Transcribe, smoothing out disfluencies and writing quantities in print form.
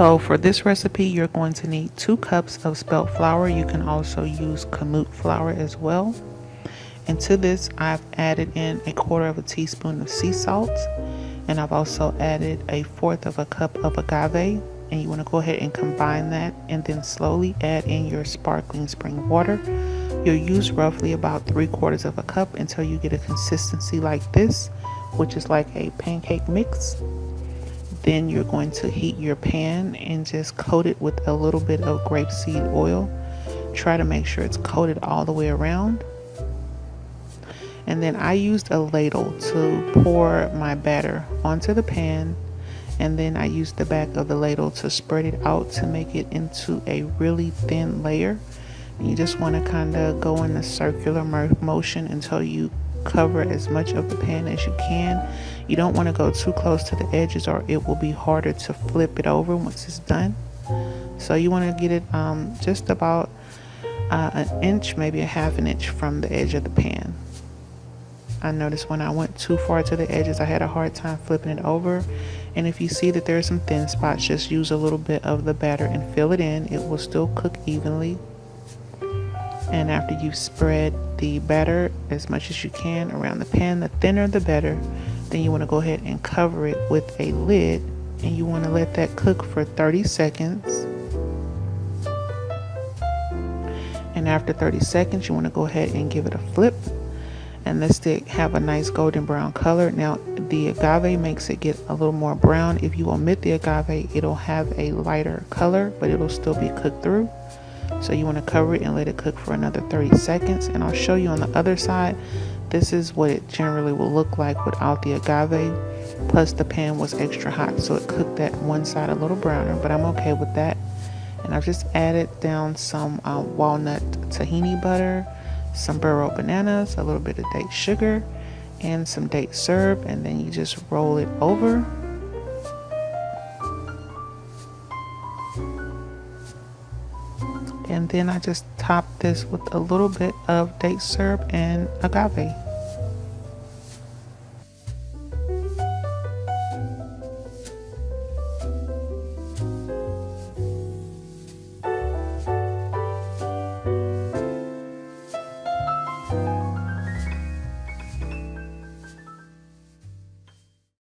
So for this recipe, you're going to need 2 cups of spelt flour. You can also use Kamut flour as well. And to this, I've added in 1/4 teaspoon of sea salt, and I've also added 1/4 cup of agave. And you want to go ahead and combine that, and then slowly add in your sparkling spring water. You'll use roughly about 3/4 cup until you get a consistency like this, which is like a pancake mix. Then you're going to heat your pan and just coat it with a little bit of grapeseed oil. Try to make sure it's coated all the way around. And then I used a ladle to pour my batter onto the pan, and then I used the back of the ladle to spread it out to make it into a really thin layer. And you just want to kind of go in a circular motion until you cover as much of the pan as you can. You don't want to go too close to the edges, or it will be harder to flip it over once it's done. So you want to get it just about an inch, maybe a half an inch from the edge of the pan. I noticed when I went too far to the edges, I had a hard time flipping it over. And if you see that there are some thin spots, just use a little bit of the batter and fill it in. It will still cook evenly. And after you spread the batter as much as you can around the pan, the thinner the better, then you want to go ahead and cover it with a lid, and you want to let that cook for 30 seconds. And after 30 seconds, you want to go ahead and give it a flip, and this to have a nice golden brown color. Now the agave makes it get a little more brown. If you omit the agave, it'll have a lighter color, but it'll still be cooked through. So you want to cover it and let it cook for another 30 seconds. And I'll show you on the other side. This is what it generally will look like without the agave. Plus the pan was extra hot, so it cooked that one side a little browner, but I'm okay with that. And I've just added down some walnut tahini butter, some burro bananas, a little bit of date sugar, and some date syrup. And then you just roll it over. And then I just top this with a little bit of date syrup and agave.